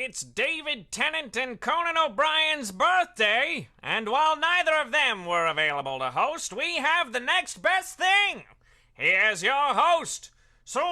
It's David Tennant and Conan O'Brien's birthday, and while neither of them were available to host, we have the next best thing. Here's your host, Swagman.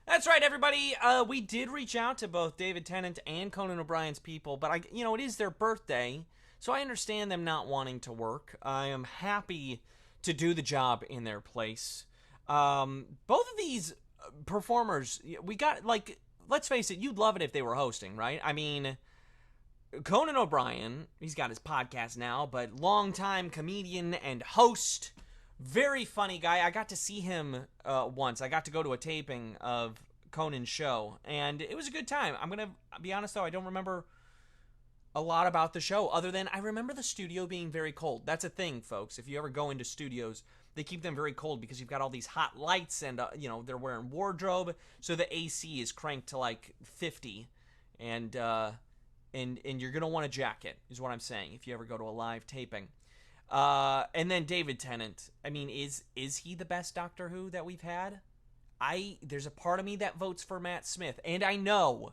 That's right, everybody. We did reach out to both David Tennant and Conan O'Brien's people, but it is their birthday, so I understand them not wanting to work. I am happy to do the job in their place. Both of these performers, we got, let's face it, you'd love it if they were hosting, right? I mean, Conan O'Brien, he's got his podcast now, but longtime comedian and host, very funny guy. I got to see him once. I got to go to a taping of Conan's show, and it was a good time. I'm going to be honest, though, I don't remember a lot about the show, other than I remember the studio being very cold. That's a thing, folks. If you ever go into studios, they keep them very cold because you've got all these hot lights and, they're wearing wardrobe, so the AC is cranked to, 50, and you're going to want a jacket, is what I'm saying, if you ever go to a live taping. And then David Tennant. I mean, is he the best Doctor Who that we've had? There's a part of me that votes for Matt Smith, and I know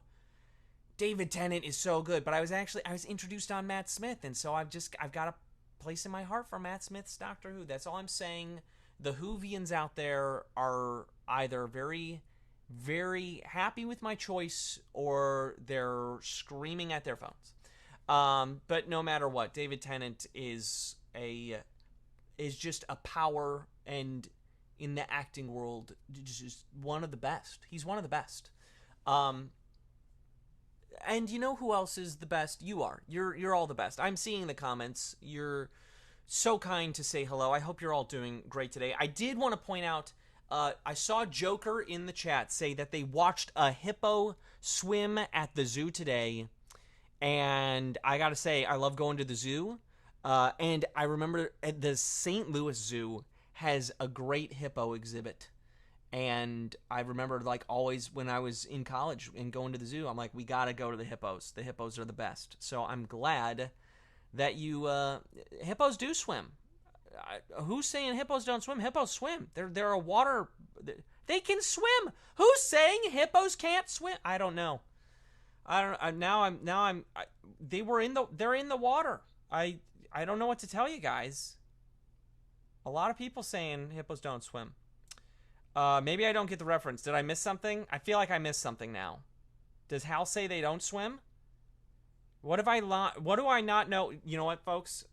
David Tennant is so good, but I was introduced on Matt Smith, and so I've got a place in my heart for Matt Smith's Doctor Who. That's all I'm saying. The Whovians out there are either very, very happy with my choice, or they're screaming at their phones. But no matter what, David Tennant is just a power, and in the acting world, just one of the best. He's one of the best. And you know who else is the best? You are. You're all the best. I'm seeing the comments. You're so kind to say hello. I hope you're all doing great today. I did want to point out, I saw Joker in the chat say that they watched a hippo swim at the zoo today. And I gotta say, I love going to the zoo. And I remember the St. Louis Zoo has a great hippo exhibit. And I remember, always when I was in college and going to the zoo, I'm like, we got to go to the hippos. The hippos are the best. So I'm glad that hippos do swim. Who's saying hippos don't swim? Hippos swim. They're a water, they can swim. Who's saying hippos can't swim? I don't know. They're in the water. I don't know what to tell you guys. A lot of people saying hippos don't swim. Maybe I don't get the reference. Did I miss something? I feel like I missed something now. Does Hal say they don't swim? What do I not know? You know what, folks?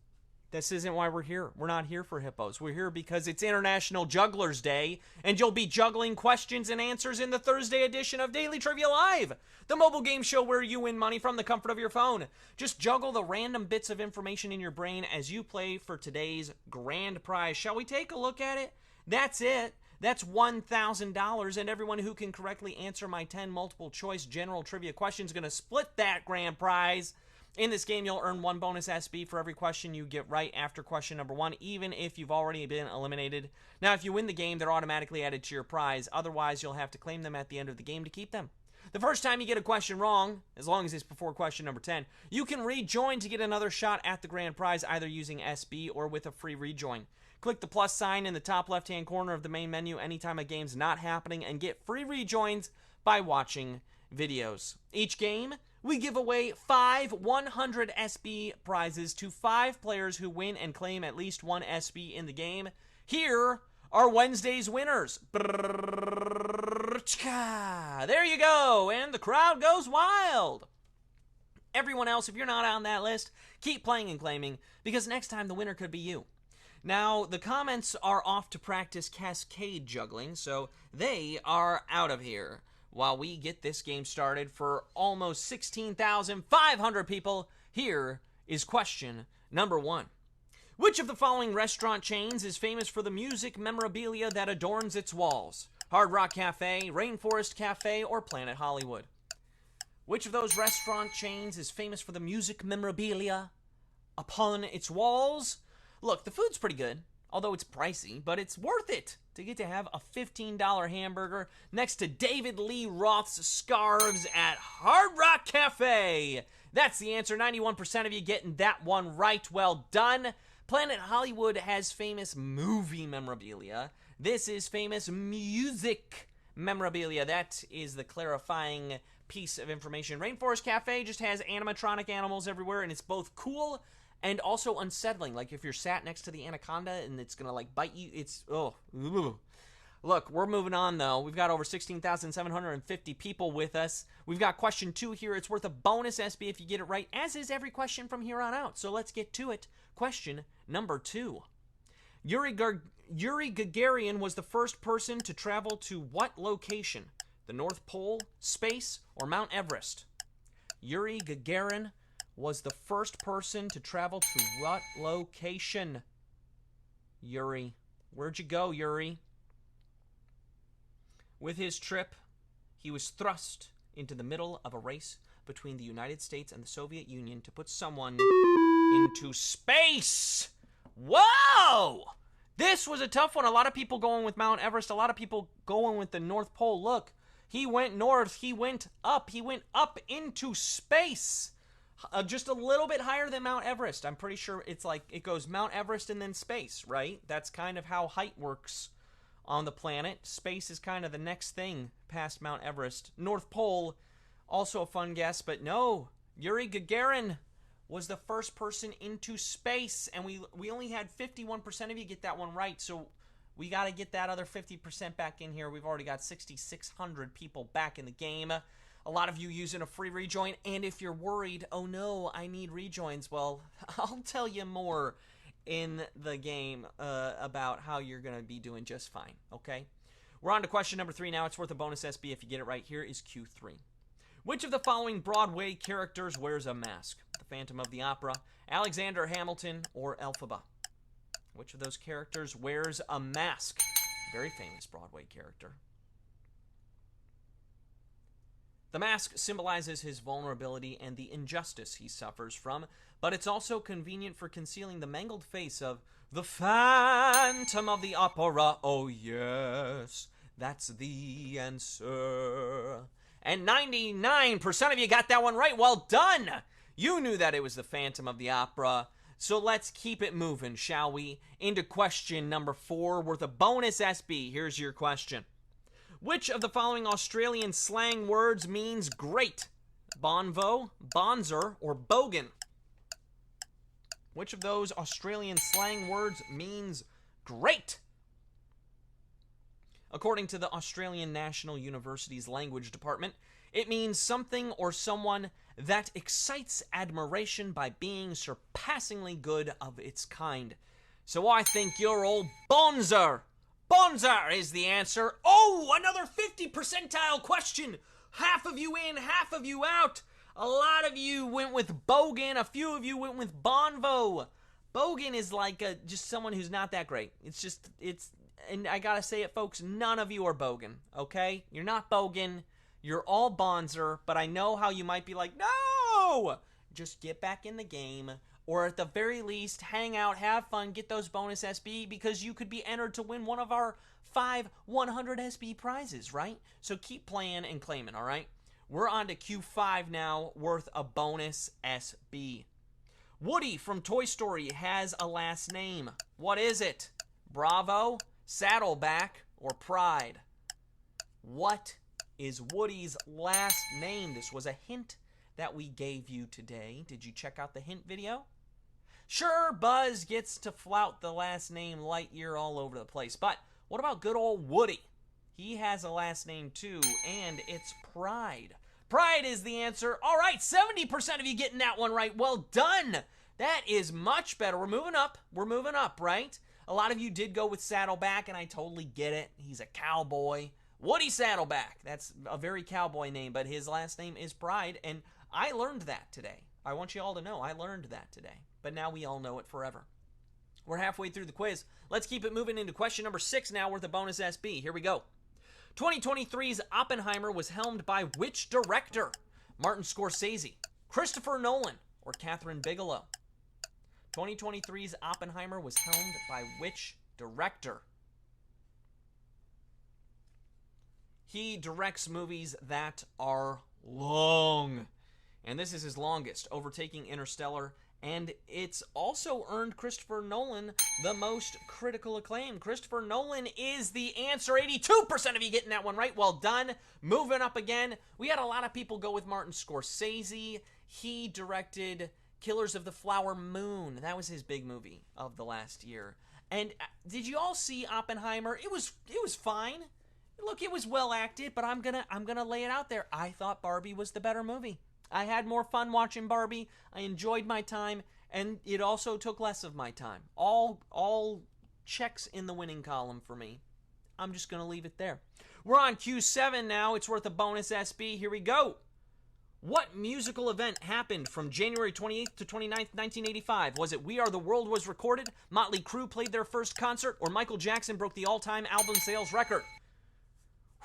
This isn't why we're here. We're not here for hippos. We're here because it's International Jugglers Day, and you'll be juggling questions and answers in the Thursday edition of Daily Trivia Live, the mobile game show where you win money from the comfort of your phone. Just juggle the random bits of information in your brain as you play for today's grand prize. Shall we take a look at it? That's it. That's $1,000, and everyone who can correctly answer my 10 multiple-choice general trivia questions is going to split that grand prize. In this game, you'll earn 1 bonus SB for every question you get right after question number 1, even if you've already been eliminated. Now, if you win the game, they're automatically added to your prize. Otherwise, you'll have to claim them at the end of the game to keep them. The first time you get a question wrong, as long as it's before question number 10, you can rejoin to get another shot at the grand prize, either using SB or with a free rejoin. Click the plus sign in the top left-hand corner of the main menu anytime a game's not happening and get free rejoins by watching videos. Each game, we give away 5 100 SB prizes to 5 players who win and claim at least 1 SB in the game. Here are Wednesday's winners. There you go, and the crowd goes wild. Everyone else, if you're not on that list, keep playing and claiming, because next time the winner could be you. Now, the comments are off to practice cascade juggling, so they are out of here. While we get this game started for almost 16,500 people, here is question number 1. Which of the following restaurant chains is famous for the music memorabilia that adorns its walls? Hard Rock Cafe, Rainforest Cafe, or Planet Hollywood? Which of those restaurant chains is famous for the music memorabilia upon its walls? Look, the food's pretty good, although it's pricey, but it's worth it to get to have a $15 hamburger next to David Lee Roth's scarves at Hard Rock Cafe. That's the answer. 91% of you getting that one right. Well done. Planet Hollywood has famous movie memorabilia. This is famous music memorabilia. That is the clarifying piece of information. Rainforest Cafe just has animatronic animals everywhere, and it's both cool and also unsettling. Like if you're sat next to the anaconda and it's gonna like bite you, it's Look, we're moving on though. We've got over 16,750 people with us. We've got question 2 here. It's worth a bonus SB if you get it right, as is every question from here on out. So let's get to it. Question number 2. Yuri Gagarin was the first person to travel to what location? The North Pole, space, or Mount Everest? Yuri Gagarin was the first person to travel to what location? Yuri. Where'd you go, Yuri? With his trip, he was thrust into the middle of a race between the United States and the Soviet Union to put someone into space. Whoa! This was a tough one. A lot of people going with Mount Everest. A lot of people going with the North Pole. Look, he went north. He went up. He went up into space. Just a little bit higher than Mount Everest. I'm pretty sure it's like it goes Mount Everest and then space, right? That's kind of how height works on the planet. Space is kind of the next thing past Mount Everest. North Pole, also a fun guess, but no. Yuri Gagarin was the first person into space, and we only had 51% of you get that one right, so we got to get that other 50% back in here. We've already got 6,600 people back in the game. A lot of you using a free rejoin, and if you're worried, oh no, I need rejoins, well, I'll tell you more in the game about how you're going to be doing just fine, okay? We're on to question number 3 now. It's worth a bonus SB if you get it right. Here is Q3. Which of the following Broadway characters wears a mask? The Phantom of the Opera, Alexander Hamilton, or Elphaba? Which of those characters wears a mask? Very famous Broadway character. The mask symbolizes his vulnerability and the injustice he suffers from, but it's also convenient for concealing the mangled face of the Phantom of the Opera. Oh yes, that's the answer. And 99% of you got that one right. Well done! You knew that it was the Phantom of the Opera. So let's keep it moving, shall we? Into question number 4, worth a bonus SB. Here's your question. Which of the following Australian slang words means great? Bonvo, bonzer, or bogan? Which of those Australian slang words means great? According to the Australian National University's Language Department, it means something or someone that excites admiration by being surpassingly good of its kind. So I think you're old bonzer. Bonzer is the answer. Oh, another 50 percentile question. Half of you in, half of you out. A lot of you went with bogan. A few of you went with bonvo. Bogan is like just someone who's not that great. And I gotta say it, folks, none of you are bogan, okay? You're not bogan. You're all bonzer, but I know how you might be like, no! Just get back in the game, or at the very least, hang out, have fun, get those bonus SB, because you could be entered to win one of our 5 100 SB prizes, right? So keep playing and claiming, all right? We're on to Q5 now, worth a bonus SB. Woody from Toy Story has a last name. What is it? Bravo, Saddleback, or Pride? What is Woody's last name? This was a hint that we gave you today. Did you check out the hint video? Sure, Buzz gets to flout the last name Lightyear all over the place, but what about good old Woody? He has a last name too, and it's Pride. Pride is the answer. All right, 70% of you getting that one right. Well done. That is much better. We're moving up. We're moving up, right? A lot of you did go with Saddleback, and I totally get it. He's a cowboy. Woody Saddleback. That's a very cowboy name, but his last name is Pride, and I learned that today. I want you all to know I learned that today, but now we all know it forever. We're halfway through the quiz. Let's keep it moving into question number 6 now, worth a bonus SB. Here we go. 2023's Oppenheimer was helmed by which director? Martin Scorsese, Christopher Nolan, or Catherine Bigelow? 2023's Oppenheimer was helmed by which director? He directs movies that are long, and this is his longest, overtaking Interstellar And it's also earned Christopher Nolan the most critical acclaim. Christopher Nolan is the answer. 82% of you getting that one right. Well done. Moving up again. We had a lot of people go with Martin Scorsese. He directed Killers of the Flower Moon. That was his big movie of the last year. And did you all see Oppenheimer? It was fine. Look, it was well acted, but I'm gonna lay it out there. I thought Barbie was the better movie. I had more fun watching Barbie. I enjoyed my time, and it also took less of my time. All checks in the winning column for me. I'm just going to leave it there. We're on Q7 now. It's worth a bonus SB. Here we go. What musical event happened from January 28th to 29th, 1985? Was it We Are the World was recorded, Motley Crue played their first concert, or Michael Jackson broke the all-time album sales record?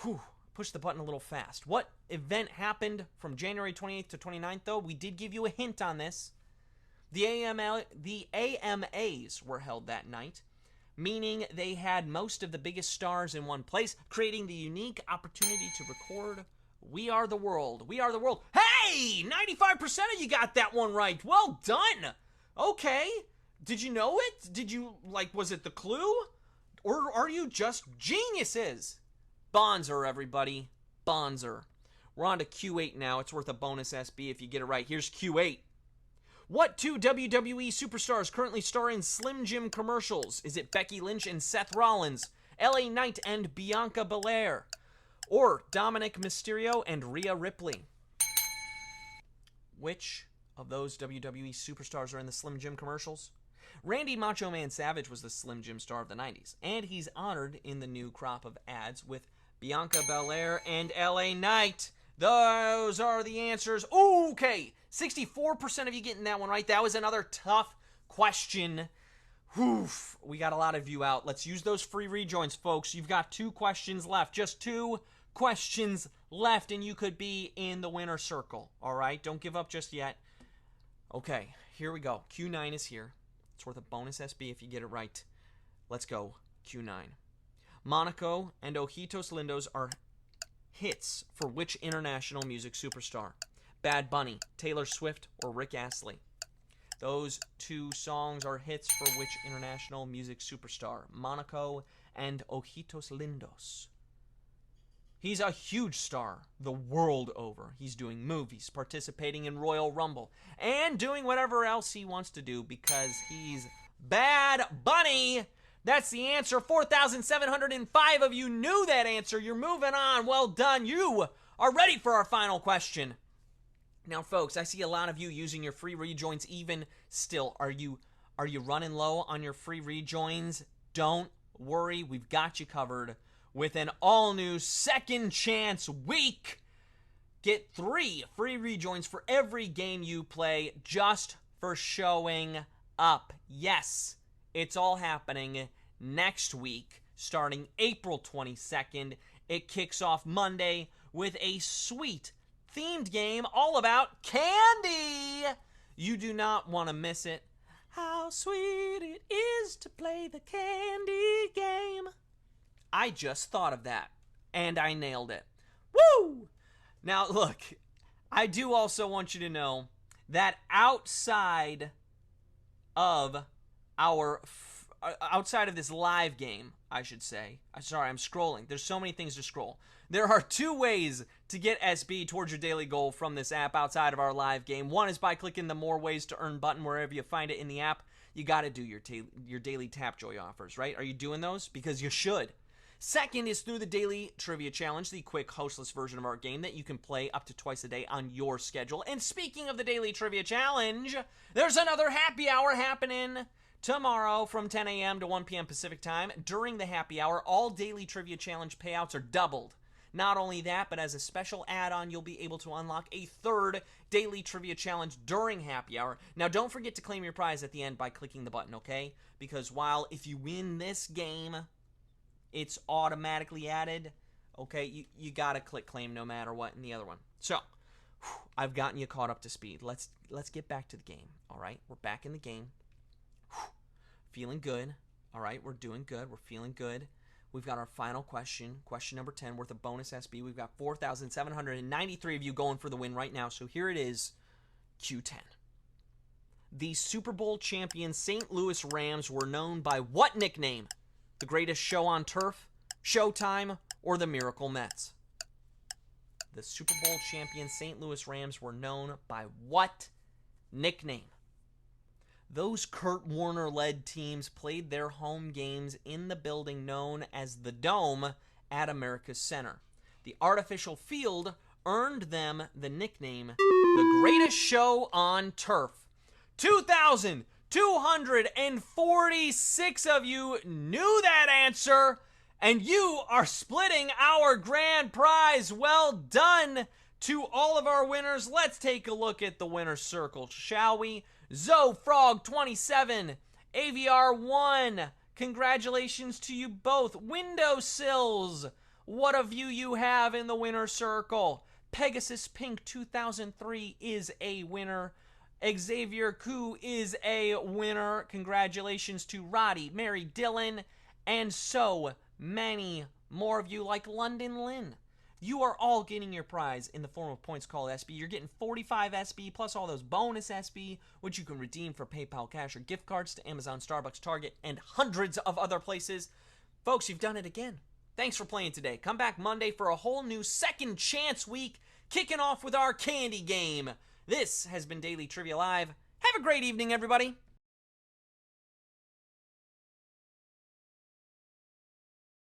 Whew. Push the button a little fast. What event happened from January 28th to 29th, though? We did give you a hint on this. The AMAs were held that night, meaning they had most of the biggest stars in one place, creating the unique opportunity to record We Are the World. We Are the World. Hey! 95% of you got that one right. Well done! Okay. Did you know it? Did you, was it the clue? Or are you just geniuses? Bonzer, everybody. Bonzer. We're on to Q8 now. It's worth a bonus SB if you get it right. Here's Q8. What two WWE superstars currently star in Slim Jim commercials? Is it Becky Lynch and Seth Rollins, LA Knight and Bianca Belair, or Dominic Mysterio and Rhea Ripley? Which of those WWE superstars are in the Slim Jim commercials? Randy Macho Man Savage was the Slim Jim star of the 90s, and he's honored in the new crop of ads with Bianca Belair and LA Knight. Those are the answers. Okay, 64% of you getting that one right. That was another tough question. Oof, we got a lot of you out. Let's use those free rejoins, folks. You've got 2 questions left. Just 2 questions left, and you could be in the winner circle. All right, don't give up just yet. Okay, here we go. Q9 is here. It's worth a bonus SB if you get it right. Let's go. Q9. Monaco and Ojitos Lindos are hits for which international music superstar? Bad Bunny, Taylor Swift, or Rick Astley? Those 2 songs are hits for which international music superstar? Monaco and Ojitos Lindos. He's a huge star the world over. He's doing movies, participating in Royal Rumble, and doing whatever else he wants to do because he's Bad Bunny. That's the answer. 4,705 of you knew that answer. You're moving on. Well done. You are ready for our final question. Now, folks, I see a lot of you using your free rejoins even still. Are you running low on your free rejoins? Don't worry. We've got you covered with an all-new second chance week. Get 3 free rejoins for every game you play just for showing up. Yes, it's all happening next week, starting April 22nd. It kicks off Monday with a sweet themed game all about candy. You do not want to miss it. How sweet it is to play the candy game. I just thought of that, and I nailed it. Woo! Now, look, I do also want you to know that outside of this live game, I should say. Sorry, I'm scrolling. There's so many things to scroll. There are 2 ways to get SB towards your daily goal from this app outside of our live game. One is by clicking the More Ways to Earn button wherever you find it in the app. You got to do your daily Tapjoy offers, right? Are you doing those? Because you should. Second is through the Daily Trivia Challenge, the quick, hostless version of our game that you can play up to twice a day on your schedule. And speaking of the Daily Trivia Challenge, there's another happy hour happening tomorrow from 10 a.m. to 1 p.m. Pacific Time. During the happy hour, all Daily Trivia Challenge payouts are doubled. Not only that, but as a special add-on, you'll be able to unlock a 3rd Daily Trivia Challenge during happy hour. Now, don't forget to claim your prize at the end by clicking the button, okay? Because while if you win this game, it's automatically added, okay? You gotta click claim no matter what in the other one. So, I've gotten you caught up to speed. Let's get back to the game, all right? We're back in the game. Feeling good, all right? We're doing good. We're feeling good. We've got our final question, question number 10, worth a bonus SB. We've got 4,793 of you going for the win right now. So here it is, Q10. the Super Bowl champion St. Louis Rams were known by what nickname? The Greatest Show on Turf, Showtime, or the Miracle Mets? The Super Bowl champion St. Louis Rams were known by what nickname? Those Kurt Warner-led teams played their home games in the building known as the Dome at America's Center. The artificial field earned them the nickname the Greatest Show on Turf. 2,246 of you knew that answer, and you are splitting our grand prize. Well done to all of our winners. Let's take a look at the winner's circle, shall we? ZoFrog27, AVR1, congratulations to you both. Windowsills, what a view you have in the winner's circle. Pegasus Pink 2003 is a winner. Xavier Koo is a winner. Congratulations to Roddy, Mary, Dylan, and so many more of you like London Lynn. You are all getting your prize in the form of points called SB. You're getting 45 SB plus all those bonus SB, which you can redeem for PayPal cash or gift cards to Amazon, Starbucks, Target, and hundreds of other places. Folks, you've done it again. Thanks for playing today. Come back Monday for a whole new second chance week, kicking off with our candy game. This has been Daily Trivia Live. Have a great evening, everybody.